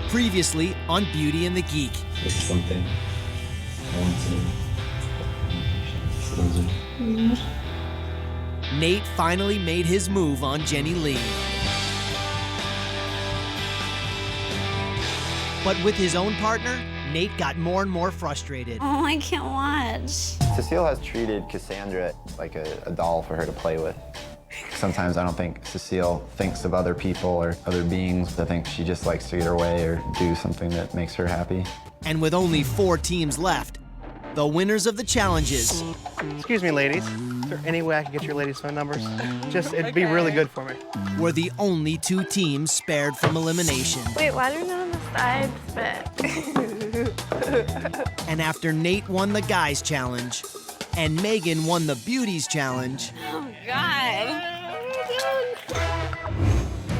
Previously on Beauty and the Geek. This is something I want to. Nate finally made his move on Jenny Lee. But with his own partner, Nate got more and more frustrated. Oh, I can't watch. Cecile has treated Cassandra like a doll for her to play with. Sometimes I don't think Cecile thinks of other people or other beings. I think she just likes to get her way or do something that makes her happy. And with only 4 teams left, the winners of the challenges. Excuse me, ladies. Is there any way I can get your ladies' phone numbers? It'd be really good for me. Were the only 2 teams spared from elimination. Wait, why are they not on the sides? But And after Nate won the guys challenge and Megan won the beauties challenge, oh God.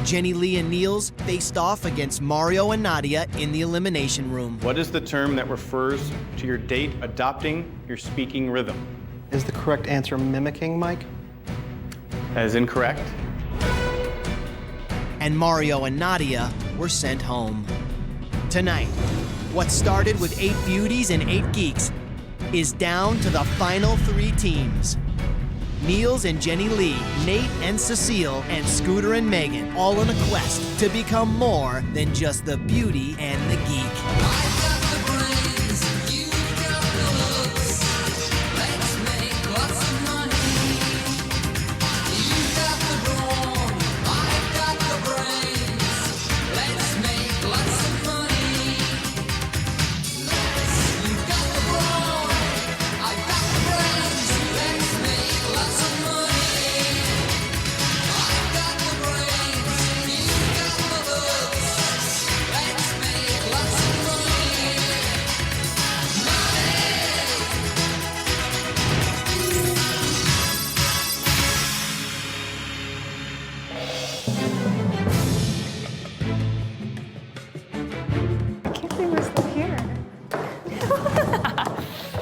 Jenny Lee and Niels faced off against Mario and Nadia in the elimination room. What is the term that refers to your date adopting your speaking rhythm? Is the correct answer mimicking, Mike? That is incorrect. And Mario and Nadia were sent home. Tonight, what started with 8 beauties and 8 geeks is down to the final 3 teams. Niels and Jenny Lee, Nate and Cecile, and Scooter and Megan, all on a quest to become more than just the beauty and the geek.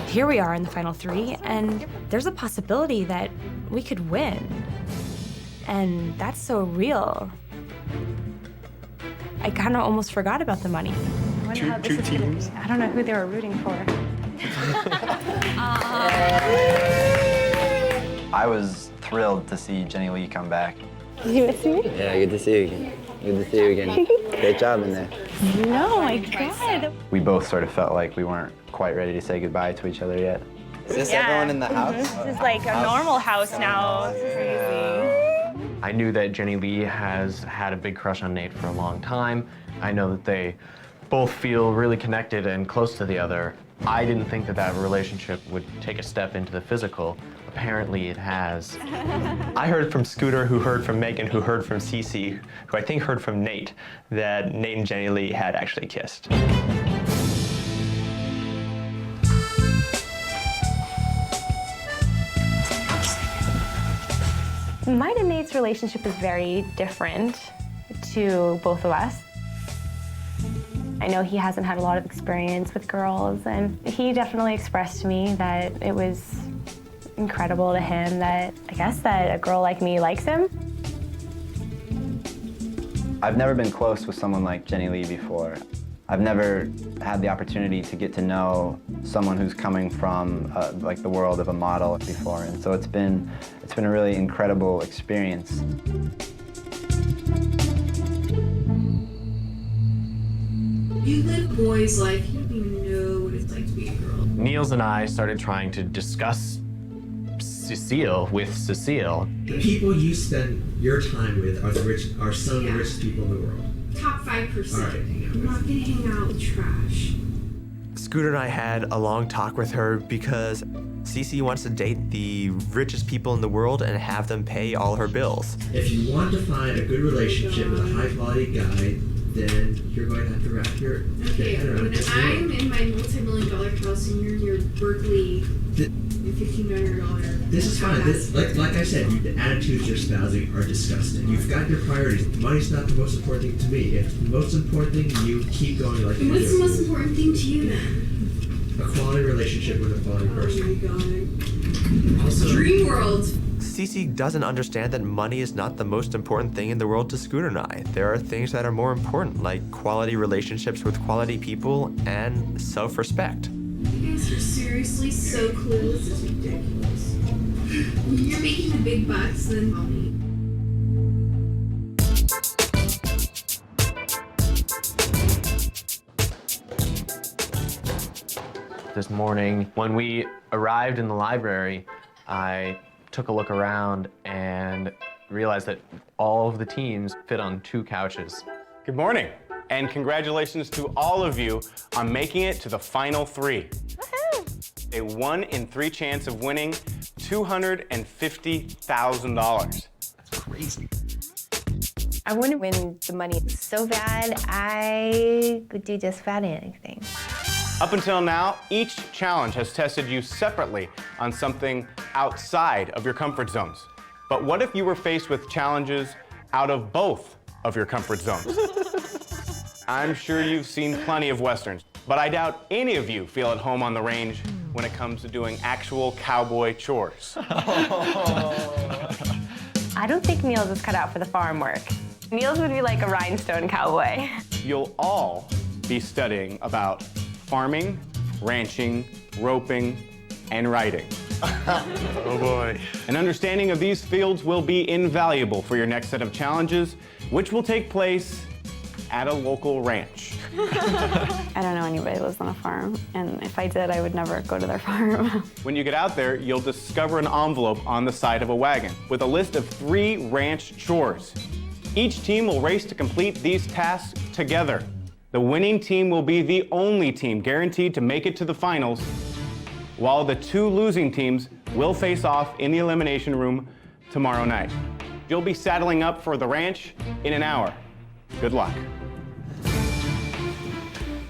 Here we are in the final 3, and there's a possibility that we could win. And that's so real. I kind of almost forgot about the money. I wonder how this is gonna be. I don't know who they were rooting for. I was thrilled to see Jenny Lee come back. You miss me? Yeah, good to see you again. Good to see you again. Great job in there. No, my God. We both sort of felt like we weren't quite ready to say goodbye to each other yet. Is this Yeah. everyone in the house? This is like a normal house now. It's crazy. I knew that Jenny Lee has had a big crush on Nate for a long time. I know that they both feel really connected and close to the other. I didn't think that that relationship would take a step into the physical. Apparently it has. I heard from Scooter, who heard from Megan, who heard from Cece, who I think heard from Nate, that Nate and Jenny Lee had actually kissed. Mine and Nate's relationship is very different to both of us. I know he hasn't had a lot of experience with girls, and he definitely expressed to me that it was incredible to him that, I guess, that a girl like me likes him. I've never been close with someone like Jenny Lee before. I've never had the opportunity to get to know someone who's coming from like the world of a model before, and so it's been a really incredible experience. You let boys like you don't even know what it's like to be a girl. Niels and I started trying to discuss Cecile with Cecile. The people you spend your time with are some of the richest people in the world. Top 5%. All right. I'm not gonna hang out with trash. Scooter and I had a long talk with her because Cece wants to date the richest people in the world and have them pay all her bills. If you want to find a good relationship with a high-quality guy, then you're going to have to wrap your head around When this I'm world. in my multi-million-dollar house and you're in your Berkeley $1,500. This is fine. Like I said, the attitudes you're espousing are disgusting. You've got your priorities. Money's not the most important thing to me. If the most important thing to you, keep going like you're doing. What's the most important thing to you then? A quality relationship with a quality person. Oh my God. Also, dream world. Cece doesn't understand that money is not the most important thing in the world to Scooter and I. There are things that are more important, like quality relationships with quality people and self-respect. You guys are seriously so clueless. It's ridiculous. You're making the big bucks, then I'll be. This morning, when we arrived in the library, I took a look around and realized that all of the teams fit on 2 couches. Good morning, and congratulations to all of you on making it to the final 3. A 1 in 3 chance of winning $250,000. That's crazy. I want to win the money so bad, I would do just about anything. Up until now, each challenge has tested you separately on something outside of your comfort zones. But what if you were faced with challenges out of both of your comfort zones? I'm sure you've seen plenty of Westerns, but I doubt any of you feel at home on the range when it comes to doing actual cowboy chores. I don't think Niels is cut out for the farm work. Niels would be like a rhinestone cowboy. You'll all be studying about farming, ranching, roping, and writing. Oh boy. An understanding of these fields will be invaluable for your next set of challenges, which will take place at a local ranch. I don't know anybody who lives on a farm, and if I did, I would never go to their farm. When you get out there, you'll discover an envelope on the side of a wagon with a list of 3 ranch chores. Each team will race to complete these tasks together. The winning team will be the only team guaranteed to make it to the finals, while the 2 losing teams will face off in the elimination room tomorrow night. You'll be saddling up for the ranch in an hour. Good luck.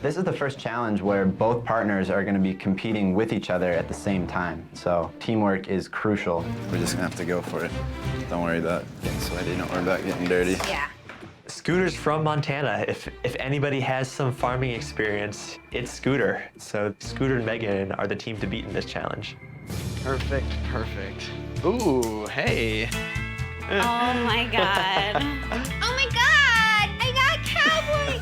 This is the first challenge where both partners are going to be competing with each other at the same time. So teamwork is crucial. We're just gonna have to go for it. Don't worry about getting sweaty, don't worry about getting dirty. Yeah. Scooter's from Montana. If anybody has some farming experience, it's Scooter. So Scooter and Megan are the team to beat in this challenge. Perfect, perfect. Ooh, hey. Oh my god. Oh my God! I got cowboy!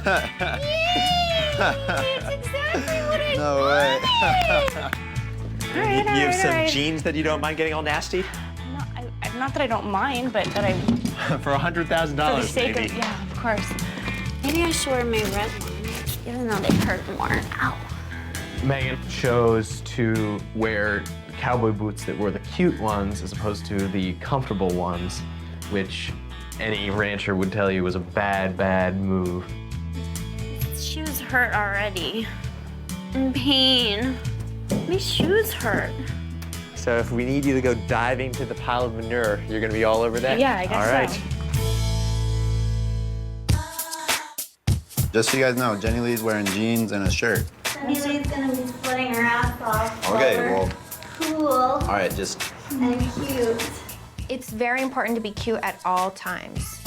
Yay! It's exactly what I No way. Alright, You have some alright. jeans that you don't mind getting all nasty? Not that I don't mind, but that I, For $100,000, for the sake maybe. of, yeah, of course. Maybe I should wear my red ones, even though they hurt more. Ow. Megan chose to wear cowboy boots that were the cute ones as opposed to the comfortable ones, which any rancher would tell you was a bad, bad move. Shoes hurt already. In pain. My shoes hurt. So if we need you to go diving to the pile of manure, you're gonna be all over that? Yeah, I guess all right. so. Just so you guys know, Jenny Lee's wearing jeans and a shirt. Jenny Lee's gonna be splitting her ass off. Okay, while well, we're cool all right, just and cute. It's very important to be cute at all times.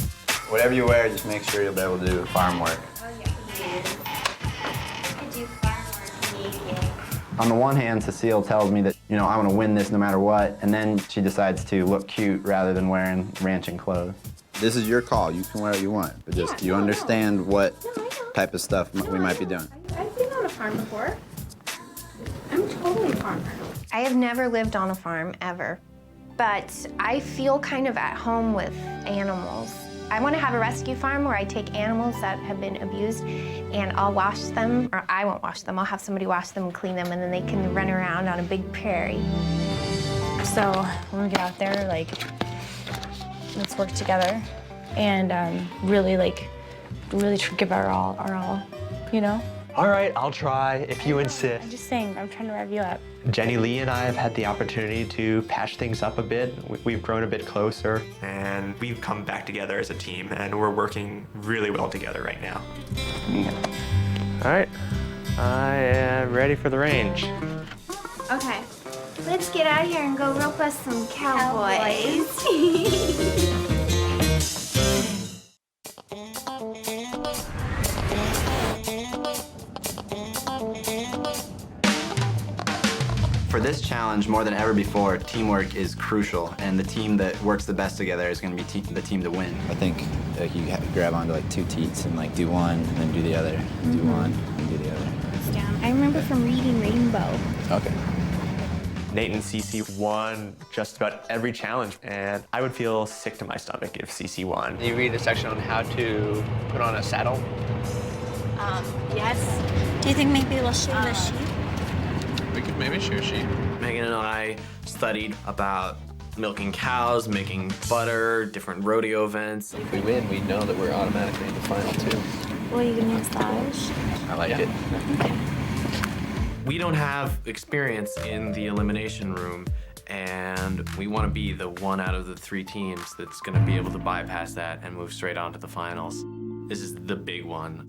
whatever you wear, just make sure you'll be able to do farm work. Oh yeah, I could do farm work naked. On the one hand, Cecile tells me that, I want to win this no matter what, and then she decides to look cute rather than wearing ranching clothes. This is your call. You can wear what you want, but just you understand what type of stuff we might be doing. I've been on a farm before. I'm totally a farmer. I have never lived on a farm, ever. But I feel kind of at home with animals. I want to have a rescue farm where I take animals that have been abused and I'll wash them, or I won't wash them. I'll have somebody wash them and clean them, and then they can run around on a big prairie. So when we get out there, let's work together and really give our all, All right, I'll try if you insist. I'm just saying, I'm trying to rev you up. Jenny Lee and I have had the opportunity to patch things up a bit. We've grown a bit closer, and we've come back together as a team, and we're working really well together right now. All right, I am ready for the range. Okay, let's get out here and go rope us some cowboys. For For this challenge, more than ever before, teamwork is crucial, and the team that works the best together is going to be the team to win. I think like you have to grab onto like 2 teats and like do one and then do the other, do one and do the other. Down. I remember from reading Rainbow. Okay. Nate and Cece won just about every challenge, and I would feel sick to my stomach if Cece won. You read a section on how to put on a saddle? Yes. Do you think maybe we'll show the sheep? We could maybe show sheep. Megan and I studied about milking cows, making butter, different rodeo events. If we win, we know that we're automatically in the final 2. Will you give me a massage? I like it. Okay. We don't have experience in the elimination room, and we want to be the one out of the 3 teams that's going to be able to bypass that and move straight on to the finals. This is the big one.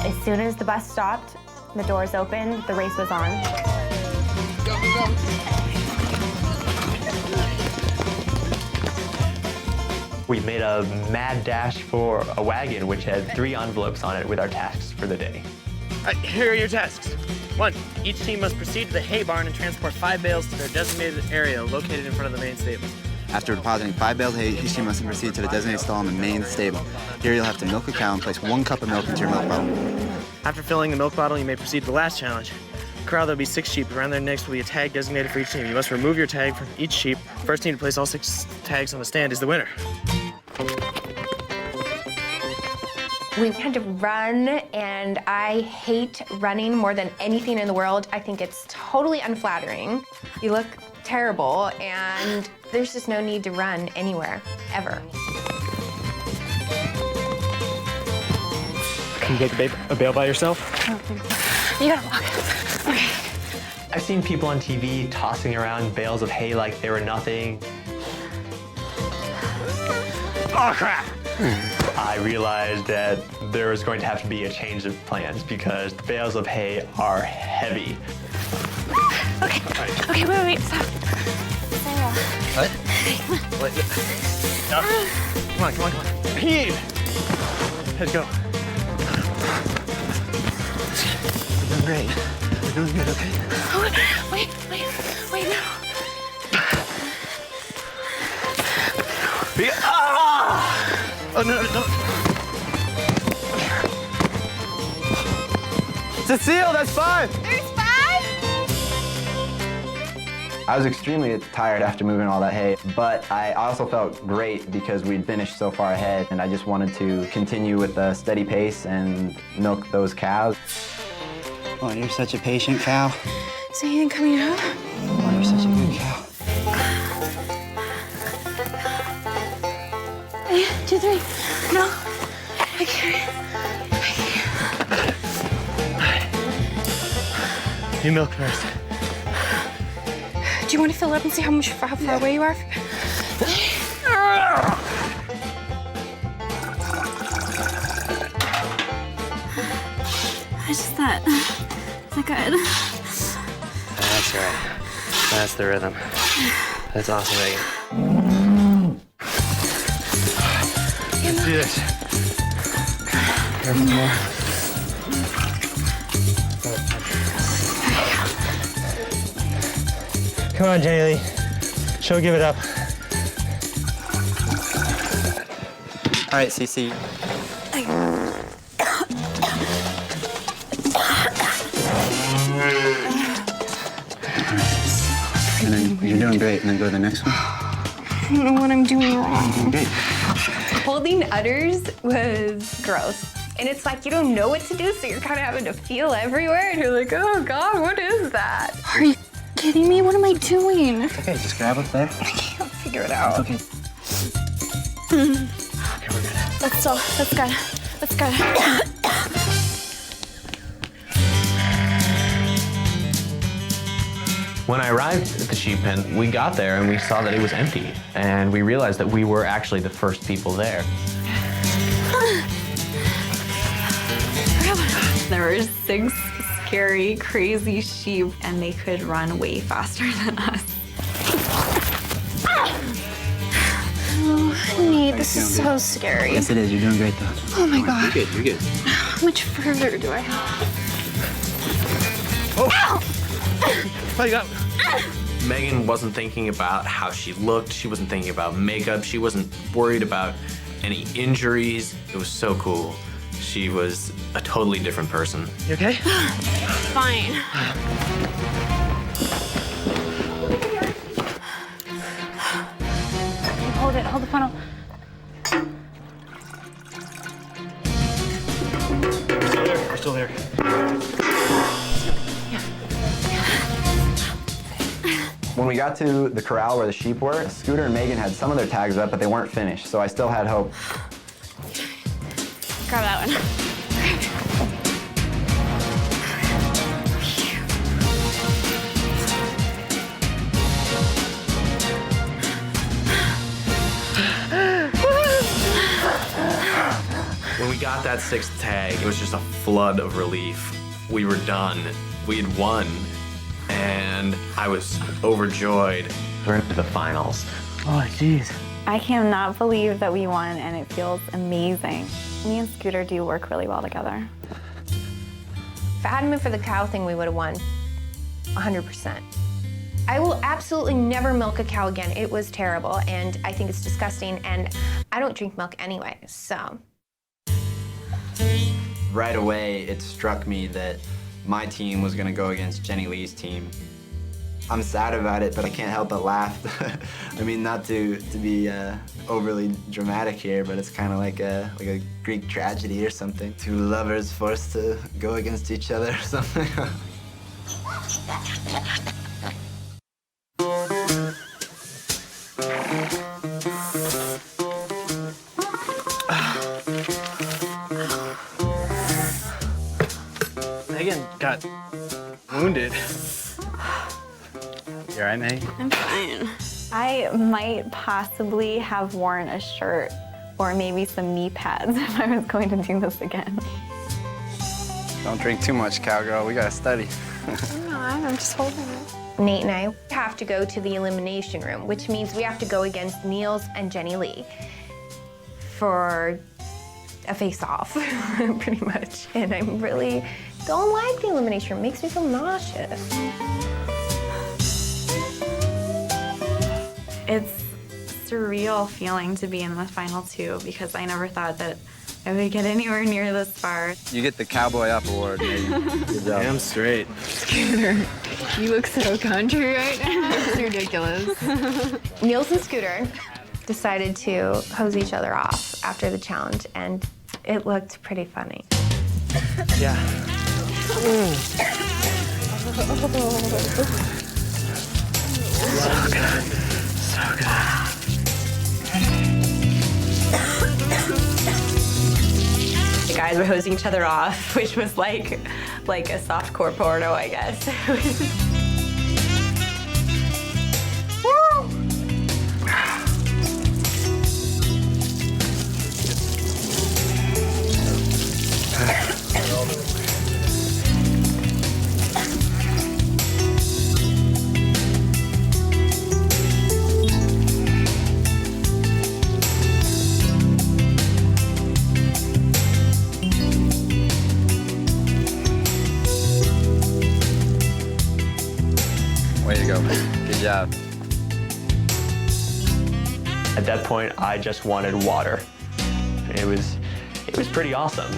As soon as the bus stopped, the doors opened, the race was on. Go, go, go. We made a mad dash for a wagon which had 3 envelopes on it with our tasks for the day. Here are your tasks. 1, each team must proceed to the hay barn and transport 5 bales to their designated area located in front of the main stable. After depositing 5 bales of hay, each team must proceed to the designated stall in the main stable. Here you'll have to milk a cow and place 1 cup of milk into your milk bottle. After filling the milk bottle, you may proceed to the last challenge. Corral, there'll be 6 sheep. Around their necks will be a tag designated for each team. You must remove your tag from each sheep. First team to place all 6 tags on the stand is the winner. We had to run, and I hate running more than anything in the world. I think it's totally unflattering. You look terrible, and there's just no need to run anywhere, ever. Can you take a bale by yourself? You gotta walk. Okay. I've seen people on TV tossing around bales of hay like they were nothing. Oh, crap! I realized that there was going to have to be a change of plans because the bales of hay are heavy. Okay. Okay, wait, stop. Sarah. What? Wait. No. Come on. Heave! Let's go. You're doing great. You're doing good, okay? Oh, wait, no. Oh, no. Cecile, that's 5! There's 5? I was extremely tired after moving all that hay, but I also felt great because we'd finished so far ahead, and I just wanted to continue with a steady pace and milk those cows. Oh, you're such a patient cow. So you ain't coming out? Oh, you're such a good cow. 1, 2, 3. No. I can't. You milk first. Do you want to fill it up and see how far away you are? I just thought, is that good? That's right. That's the rhythm. That's awesome, Megan. Let's do this. Careful more. Come on, Jenny Lee. She'll give it up. All right, Cece. And then you're doing great. And then go to the next one. I don't know what I'm doing wrong. You're doing great. Holding udders was gross. And it's like you don't know what to do, so you're kind of having to feel everywhere, and you're like, oh God, what is that? Are you kidding me? What am I doing? It's okay, just grab up there. I can't figure it out. It's okay. Okay, we're good. That's good. That's good. When I arrived at the sheep pen, we got there and we saw that it was empty. And we realized that we were actually the first people there. There were 6 scary, crazy sheep, and they could run way faster than us. Oh, Nate, this is so scary. Yes, it is. You're doing great, though. Oh my God. You're good. You're good. How much further do I have? Oh, you got me. Megan wasn't thinking about how she looked. She wasn't thinking about makeup. She wasn't worried about any injuries. It was so cool. She was a totally different person. You okay? Fine. Hold the funnel. We're still there. When we got to the corral where the sheep were, Scooter and Megan had some of their tags up, but they weren't finished, so I still had hope. Grab that one. When we got that 6th tag, it was just a flood of relief. We were done. We had won, and I was overjoyed. We're into the finals. Oh, jeez. I cannot believe that we won, and it feels amazing. Me and Scooter do work really well together. If I hadn't been for the cow thing, we would have won 100%. I will absolutely never milk a cow again. It was terrible, and I think it's disgusting, and I don't drink milk anyway, so. Right away, it struck me that my team was gonna go against Jenny Lee's team. I'm sad about it, but I can't help but laugh. I mean, not to be overly dramatic here, but it's kind of like a Greek tragedy or something. Two lovers forced to go against each other or something. Megan got wounded. You all right, Meg? I'm fine. I might possibly have worn a shirt or maybe some knee pads if I was going to do this again. Don't drink too much, cowgirl. We gotta study. I'm not. I'm just holding it. Nate and I have to go to the elimination room, which means we have to go against Niels and Jenny Lee for a face-off, pretty much. And I really don't like the elimination room. It makes me feel nauseous. It's surreal feeling to be in the final 2 because I never thought that I would get anywhere near this far. You get the Cowboy Up Award, Megan. Good job. Damn straight. Scooter, you look so country right now. It's ridiculous. Niels and Scooter decided to hose each other off after the challenge, and it looked pretty funny. Yeah. So good. So good. The guys were hosing each other off, which was like a softcore porno, I guess. Way to go. Good job. At that point, I just wanted water. It was pretty awesome.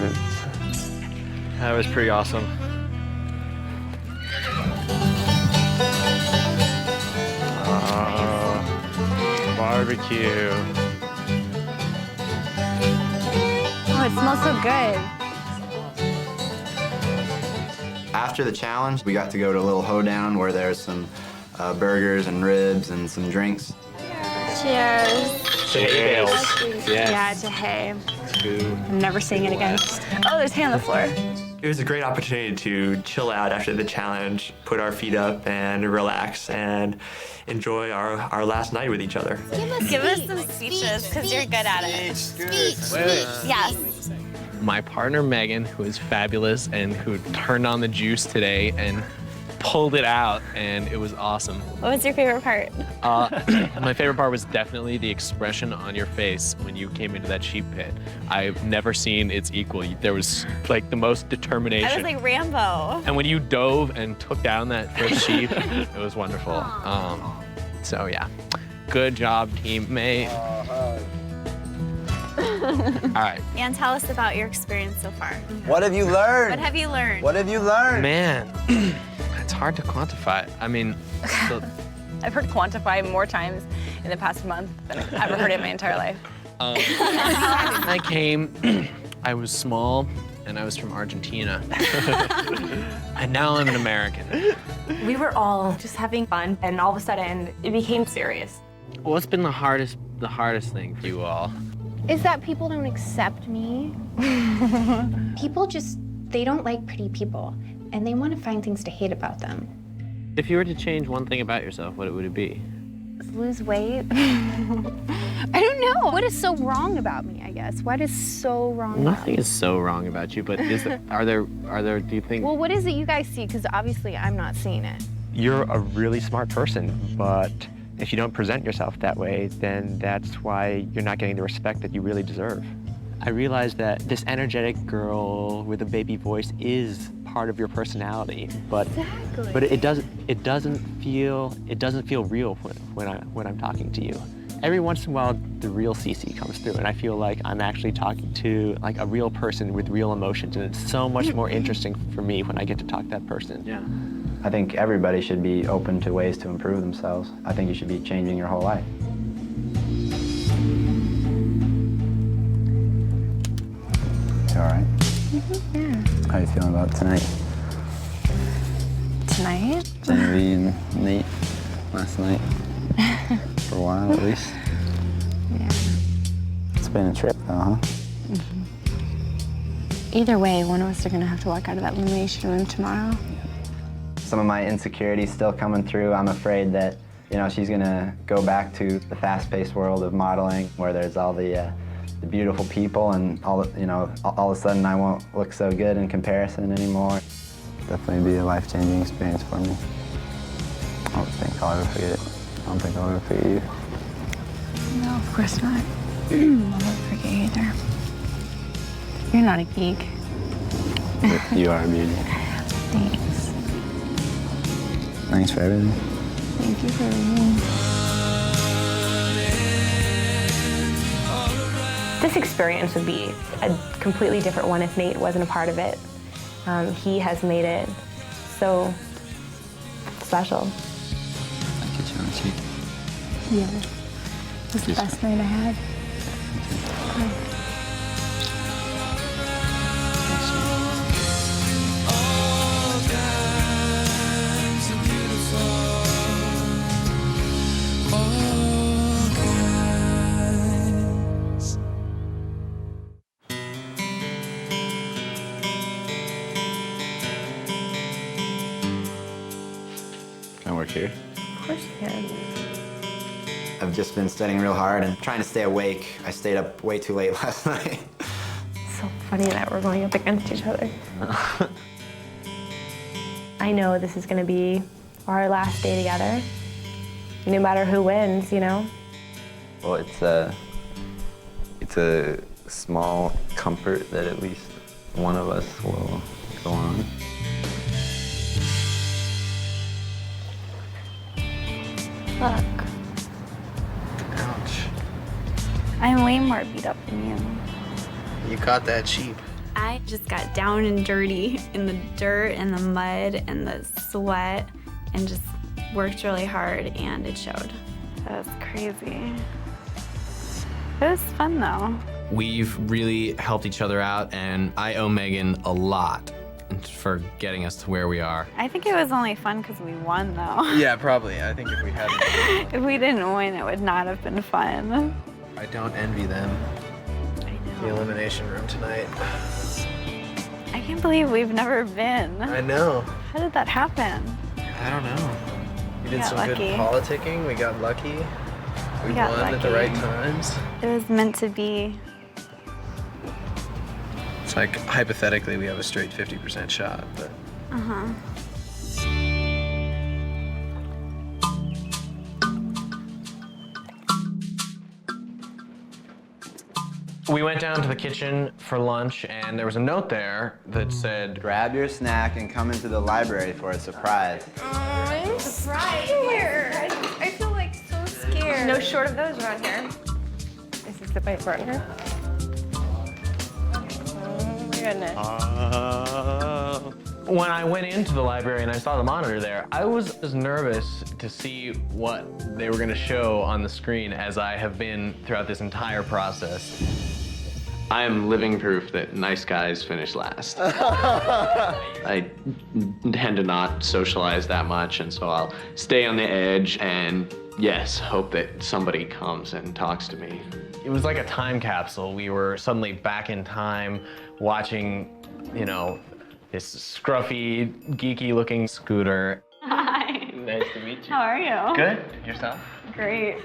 That was pretty awesome. Barbecue. Oh, it smells so good. After the challenge, we got to go to a little hoedown where there's some burgers and ribs and some drinks. Cheers. Cheers. Yeah, to hay. I'm never saying it again. Oh, there's hay on the floor. It was a great opportunity to chill out after the challenge, put our feet up and relax and enjoy our last night with each other. Give us some speeches, because you're good at it. Wait. Yes. My partner Megan, who is fabulous and who turned on the juice today and pulled it out, and it was awesome. What was your favorite part? My favorite part was definitely the expression on your face when you came into that sheep pit. I've never seen its equal. There was like the most determination. I was like Rambo. And when you dove and took down that first sheep, it was wonderful. So yeah, good job, teammate. All right. And tell us about your experience so far. What have you learned? What have you learned? What have you learned? Man, it's hard to quantify. I mean, I've heard quantify more times in the past month than I've ever heard it in my entire life. I came, I was small, and I was from Argentina. And now I'm an American. We were all just having fun, and all of a sudden, it became serious. What's been the hardest thing for you all? Is that people don't accept me. People just, they don't like pretty people, and they want to find things to hate about them. If you were to change one thing about yourself, what would it be? Lose weight. I don't know. What is so wrong about me, I guess? What is so wrong Nothing is so wrong about you, but are there, do you think? Well, what is it you guys see? Because obviously I'm not seeing it. You're a really smart person, but if you don't present yourself that way, then that's why you're not getting the respect that you really deserve. I realize that this energetic girl with a baby voice is part of your personality, but it doesn't feel real when I'm talking to you. Every once in a while, the real Cece comes through, and I feel like I'm actually talking to like a real person with real emotions, and it's so much more interesting for me when I get to talk to that person. Yeah. I think everybody should be open to ways to improve themselves. I think you should be changing your whole life. You all right? Yeah. How are you feeling about tonight? Tonight? Genevieve and Nate last night. For a while, at least. Yeah. It's been a trip, though, huh? Either way, one of us are gonna have to walk out of that elimination room tomorrow. Some of my insecurities still coming through. I'm afraid that, you know, she's gonna go back to the fast-paced world of modeling where there's all the beautiful people, and all of a sudden I won't look so good in comparison anymore. Definitely be a life-changing experience for me. I don't think I'll ever forget it. I don't think I'll ever forget you. No, of course not. I won't forget you either. You're not a geek. You are a beauty. Thanks. Thanks for everything. Thank you for everything. This experience would be a completely different one if Nate wasn't a part of it. He has made it so special. I get you on the cheek. Yeah. It was the best night I had. Can I work here? Of course you can. I've just been studying real hard and trying to stay awake. I stayed up way too late last night. So funny that we're going up against each other. I know this is gonna be our last day together. No matter who wins, you know? Well, it's a small comfort that at least one of us will go on. Look. Ouch. I'm way more beat up than you. You caught that sheep. I just got down and dirty in the dirt and the mud and the sweat and just worked really hard, and it showed. That was crazy. It was fun though. We've really helped each other out, and I owe Megan a lot for getting us to where we are. I think it was only fun because we won though. Yeah, probably. I think if we hadn't. If we didn't win, it would not have been fun. I don't envy them. I know. The elimination room tonight. I can't believe we've never been. I know. How did that happen? I don't know. We did got some lucky. good politicking. We got lucky. We got won at the lucky. right times. It was meant to be. It's like hypothetically we have a straight 50% shot, but Uh-huh. We went down to the kitchen for lunch, and there was a note there that said, grab your snack and come into the library for a surprise. I'm scared. I feel like so scared. No short of those around here. Is this the my partner? Oh my goodness. When I went into the library and I saw the monitor there, I was as nervous to see what they were going to show on the screen as I have been throughout this entire process. I am living proof that nice guys finish last. I tend to not socialize that much, and so I'll stay on the edge and, yes, hope that somebody comes and talks to me. It was like a time capsule. We were suddenly back in time watching, you know, this scruffy, geeky-looking Scooter. Hi. Nice to meet you. How are you? Good. Yourself? Great.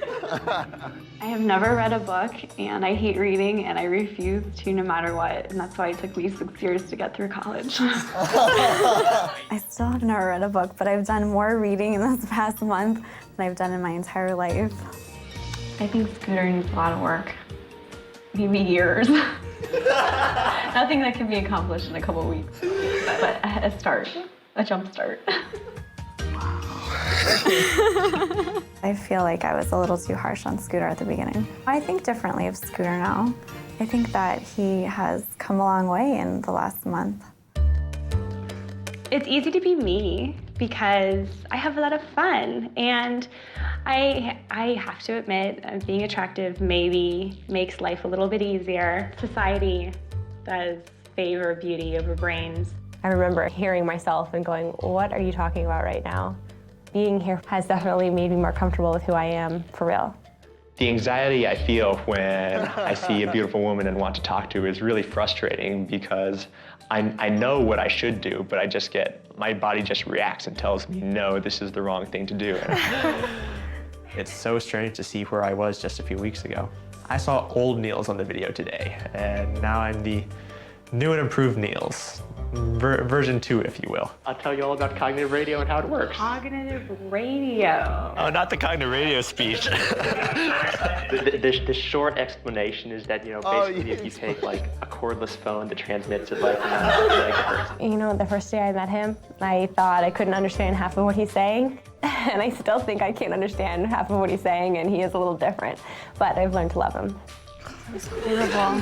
I have never read a book, and I hate reading, and I refuse to no matter what, and that's why it took me 6 years to get through college. I still have never read a book, but I've done more reading in this past month than I've done in my entire life. I think Scooter needs a lot of work. Maybe years. Nothing that can be accomplished in a couple weeks, but a start, a jump start. I feel like I was a little too harsh on Scooter at the beginning. I think differently of Scooter now. I think that he has come a long way in the last month. It's easy to be me because I have a lot of fun, and I have to admit, being attractive maybe makes life a little bit easier. Society does favor beauty over brains. I remember hearing myself and going, what are you talking about right now? Being here has definitely made me more comfortable with who I am, for real. The anxiety I feel when I see a beautiful woman and want to talk to is really frustrating because I know what I should do, but my body just reacts and tells me, no, this is the wrong thing to do. It's so strange to see where I was just a few weeks ago. I saw old Niels on the video today, and now I'm the new and improved Niels. Version 2, if you will. I'll tell you all about cognitive radio and how it works. Cognitive radio. Oh, not the cognitive radio speech. the short explanation is that, basically if you take like a cordless phone that transmits at like megahertz. You know, the first day I met him, I thought I couldn't understand half of what he's saying. And I still think I can't understand half of what he's saying, and he is a little different. But I've learned to love him. It's beautiful.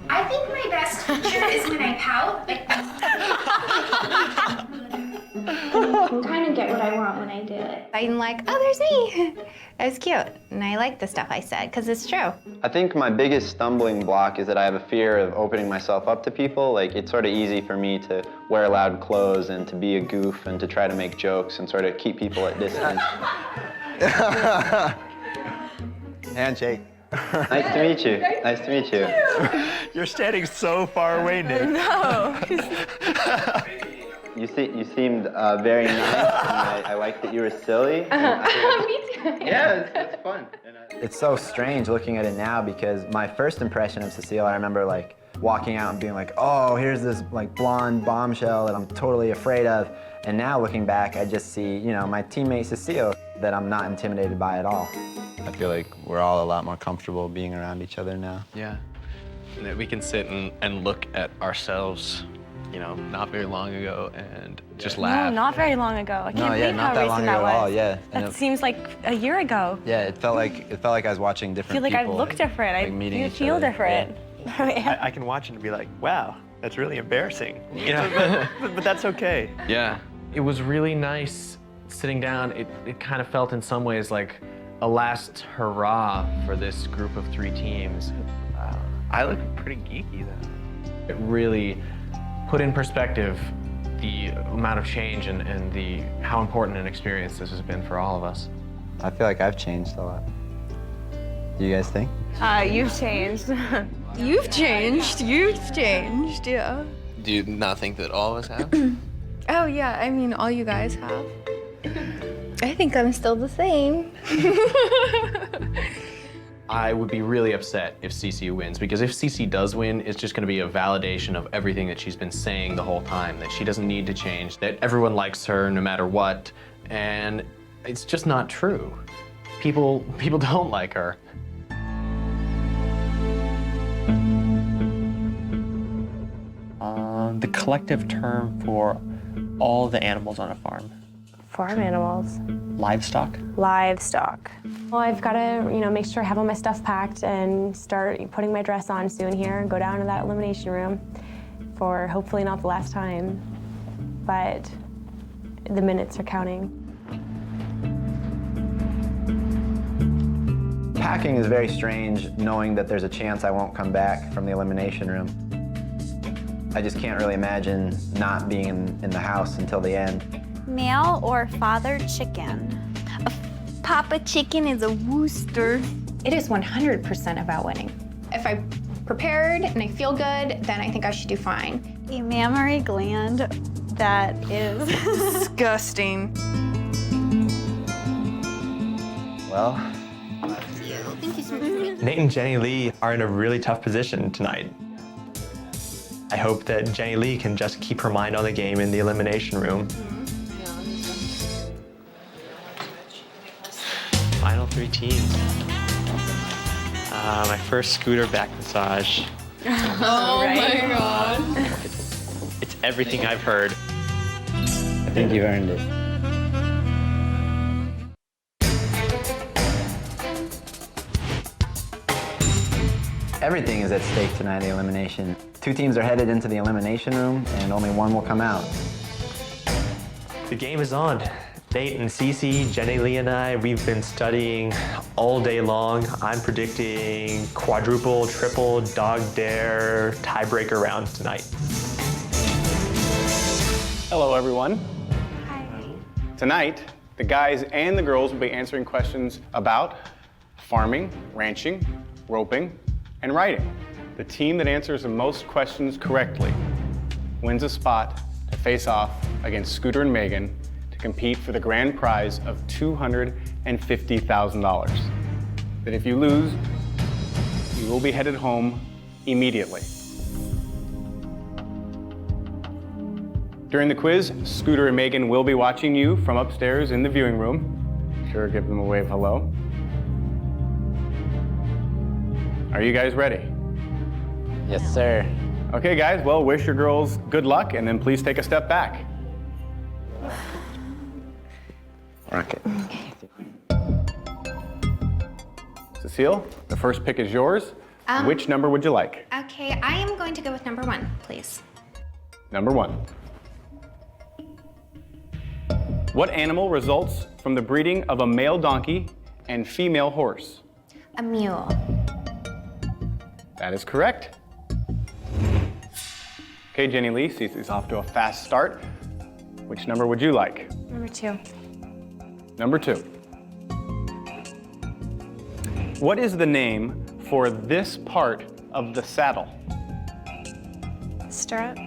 I think my best feature is when I pout. Like, I kind of get what I want when I do it. I'm like, oh, there's me. That's cute. And I like the stuff I said, because it's true. I think my biggest stumbling block is that I have a fear of opening myself up to people. Like, it's sort of easy for me to wear loud clothes and to be a goof and to try to make jokes and sort of keep people at distance. Handshake. Nice to meet you. Nice to meet you. You're standing so far away, Nick. No. You seemed very nice, and I liked that you were silly. Me too. Yeah, it's fun. It's so strange looking at it now because my first impression of Cecile, I remember like walking out and being like, oh, here's this like blonde bombshell that I'm totally afraid of. And now looking back, I just see, my teammate Cecile that I'm not intimidated by at all. I feel like we're all a lot more comfortable being around each other now. Yeah. And that we can sit and look at ourselves, not very long ago and just laugh. No, not very long ago. I can't believe not how that recent long ago that at was. all. Yeah. That seems like a year ago. Yeah, it felt like I was watching I different feel like people. I look different. Like meeting I each feel other. different. Yeah. I can watch it and be like, wow, that's really embarrassing. But that's okay. Yeah. It was really nice sitting down. It kind of felt in some ways like a last hurrah for this group of 3 teams. I look pretty geeky though. It really put in perspective the amount of change and how important an experience this has been for all of us. I feel like I've changed a lot. Do you guys think? You've changed. You've changed. You've changed, yeah. Do you not think that all of us have? Oh, yeah. I mean, all you guys have. I think I'm still the same. I would be really upset if Cece wins, because if Cece does win, it's just going to be a validation of everything that she's been saying the whole time, that she doesn't need to change, that everyone likes her no matter what, and it's just not true. People don't like her. collective term for all the animals on a farm? Farm animals. Livestock? Livestock. Well, I've got to, make sure I have all my stuff packed and start putting my dress on soon here and go down to that elimination room for hopefully not the last time, but the minutes are counting. Packing is very strange, knowing that there's a chance I won't come back from the elimination room. I just can't really imagine not being in the house until the end. Male or father chicken? A papa chicken is a rooster. It is 100% about winning. If I'm prepared and I feel good, then I think I should do fine. A mammary gland that is disgusting. Well, thank you so much. Nate and Jenny Lee are in a really tough position tonight. I hope that Jenny Lee can just keep her mind on the game in the elimination room. Final 3 teams. My first scooter back massage. Oh my god. It's everything I've heard. I think you've earned it. Everything is at stake tonight in the elimination. 2 teams are headed into the elimination room, and only one will come out. The game is on. Nate and Cece, Jenny Lee and I, we've been studying all day long. I'm predicting quadruple, triple, dog dare, tiebreaker round tonight. Hello, everyone. Hi. Tonight, the guys and the girls will be answering questions about farming, ranching, roping, and riding. The team that answers the most questions correctly wins a spot to face off against Scooter and Megan to compete for the grand prize of $250,000. That if you lose, you will be headed home immediately. During the quiz, Scooter and Megan will be watching you from upstairs in the viewing room. Sure, give them a wave hello. Are you guys ready? Yes, sir. Okay, guys, well, wish your girls good luck, and then please take a step back. Rocket. Cecile, the first pick is yours. Which number would you like? Okay, I am going to go with number 1, please. Number 1. What animal results from the breeding of a male donkey and female horse? A mule. That is correct. Okay, Jenny Lee, Cece's off to a fast start. Which number would you like? Number 2. Number 2. What is the name for this part of the saddle? Stirrup.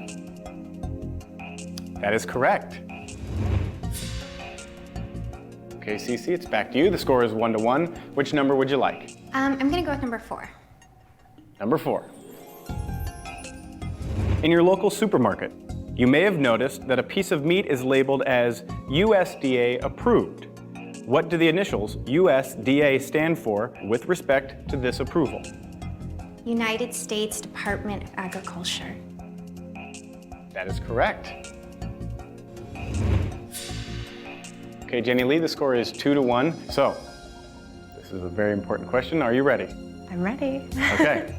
That is correct. Okay, Cece, it's back to you. The score is 1-1. Which number would you like? I'm gonna go with number 4. Number 4. In your local supermarket, you may have noticed that a piece of meat is labeled as USDA approved. What do the initials USDA stand for with respect to this approval? United States Department of Agriculture. That is correct. Okay, Jenny Lee, the score is 2-1. So, this is a very important question. Are you ready? I'm ready. Okay.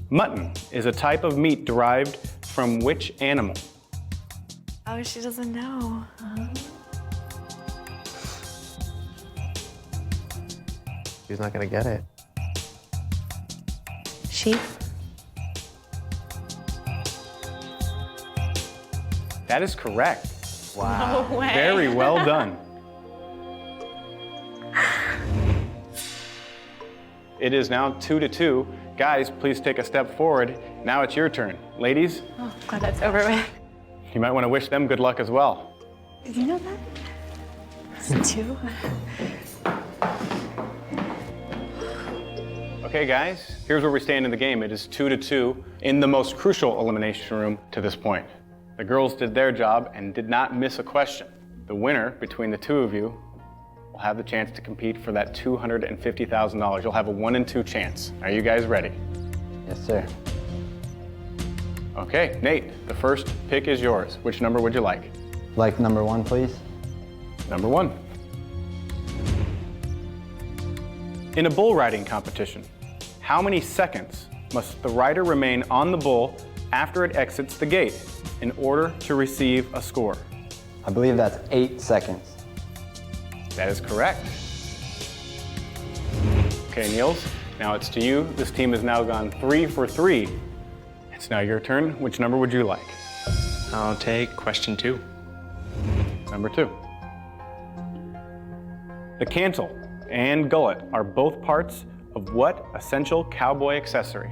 Mutton is a type of meat derived from which animal? Oh, she doesn't know. She's not gonna get it. Sheep. That is correct. Wow. No way. Very well done. It is now 2-2. Guys, please take a step forward. Now it's your turn. Ladies, Oh, glad that's over with. you might want to wish them good luck as well. Did you know that? It's 2. Okay, guys, here's where we stand in the game. It is 2-2 in the most crucial elimination room to this point. The girls did their job and did not miss a question. The winner between the two of you will have the chance to compete for that $250,000. You'll have a 1 in 2 chance. Are you guys ready? Yes, sir. Okay, Nate, the first pick is yours. Which number would you like? Like number 1, please. Number 1. In a bull riding competition, how many seconds must the rider remain on the bull after it exits the gate in order to receive a score? I believe that's 8 seconds. That is correct. Okay, Niels, now it's to you. This team has now gone 3 for 3. It's now your turn. Which number would you like? I'll take question 2. Number 2. The cantle and gullet are both parts of what essential cowboy accessory?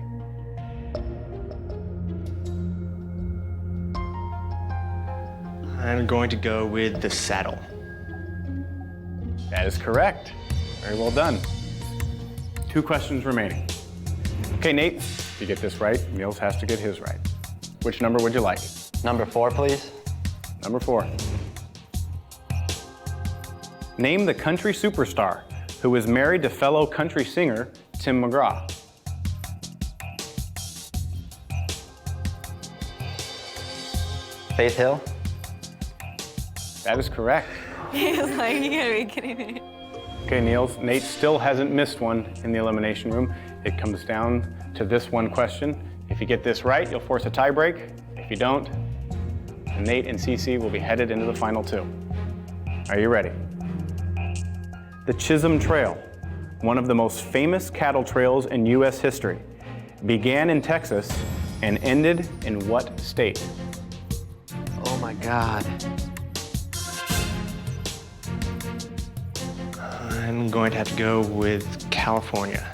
I'm going to go with the saddle. That is correct. Very well done. 2 questions remaining. Okay, Nate, if you get this right, Niels has to get his right. Which number would you like? Number 4, please. Number 4. Name the country superstar who is married to fellow country singer Tim McGraw. Faith Hill. That is correct. He was like, you gotta be kidding me. Okay, Niels, Nate still hasn't missed one in the elimination room. It comes down to this one question. If you get this right, you'll force a tie break. If you don't, then Nate and Cece will be headed into the final 2. Are you ready? The Chisholm Trail, one of the most famous cattle trails in U.S. history, began in Texas and ended in what state? Oh my God. I'm going to have to go with California.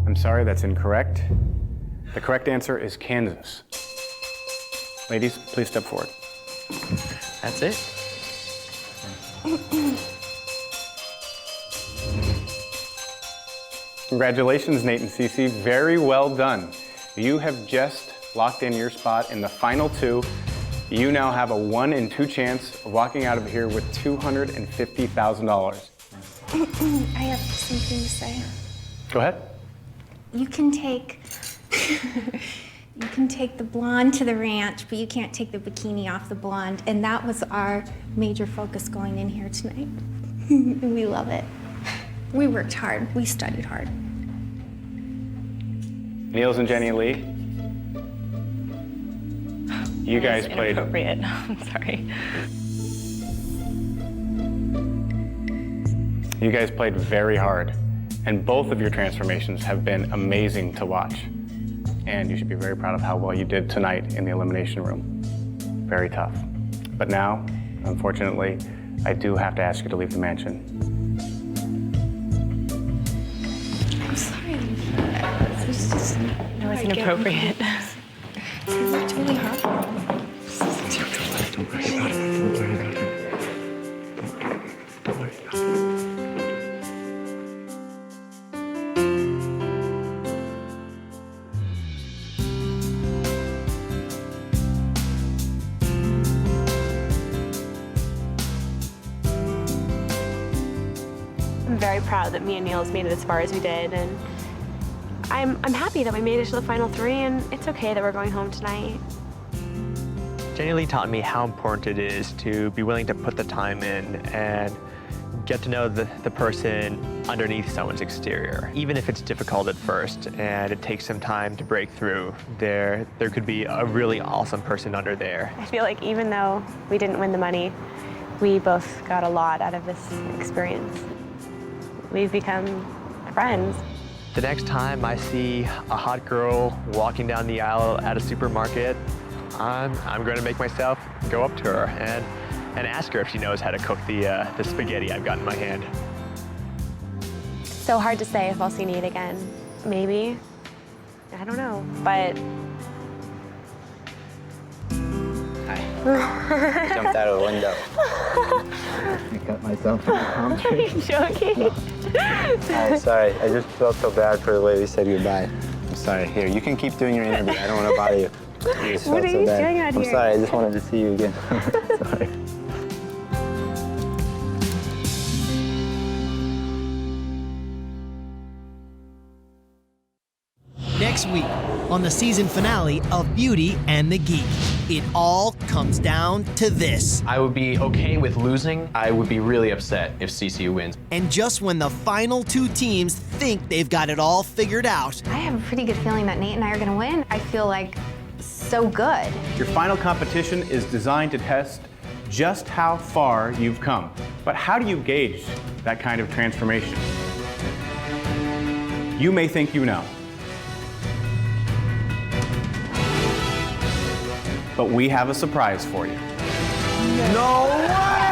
I'm sorry, that's incorrect. The correct answer is Kansas. Ladies, please step forward. That's it. Congratulations, Nate and Cece. Very well done. You have just locked in your spot in the final 2. You now have a 1 in 2 chance of walking out of here with $250,000. I have something to say. Go ahead. You can take the blonde to the ranch, but you can't take the bikini off the blonde. And that was our major focus going in here tonight. We love it. We worked hard. We studied hard. Niels and Jenny Lee, you guys played. Inappropriate. I'm sorry. You guys played very hard, and both of your transformations have been amazing to watch. And you should be very proud of how well you did tonight in the elimination room. Very tough. But now, unfortunately, I do have to ask you to leave the mansion. I'm sorry. It's just, no, it's inappropriate. We worked really hard. Don't worry about it. Don't worry about it. Don't worry about it. I'm very proud that me and Niels made it as far as we did, and I'm happy that we made it to the final 3, and it's okay that we're going home tonight. Jenny Lee taught me how important it is to be willing to put the time in and get to know the person underneath someone's exterior. Even if it's difficult at first and it takes some time to break through, there could be a really awesome person under there. I feel like even though we didn't win the money, we both got a lot out of this experience. We've become friends. The next time I see a hot girl walking down the aisle at a supermarket, I'm going to make myself go up to her and ask her if she knows how to cook the spaghetti I've got in my hand. So hard to say if I'll see Nate again. Maybe. I don't know, but... I jumped out of the window. I cut myself in the palm tree. Are you joking? I'm sorry. I just felt so bad for the way we said goodbye. I'm sorry. Here, you can keep doing your interview. I don't want to bother you. I just What felt are so you bad. doing out I'm here? sorry. I just wanted to see you again. Sorry. next week on the season finale of Beauty and the Geek. It all comes down to this. I would be okay with losing. I would be really upset if CCU wins. And just when the final two teams think they've got it all figured out, I have a pretty good feeling that Nate and I are gonna win. I feel like so good. Your final competition is designed to test just how far you've come. But how do you gauge that kind of transformation? You may think you know. But we have a surprise for you. No way!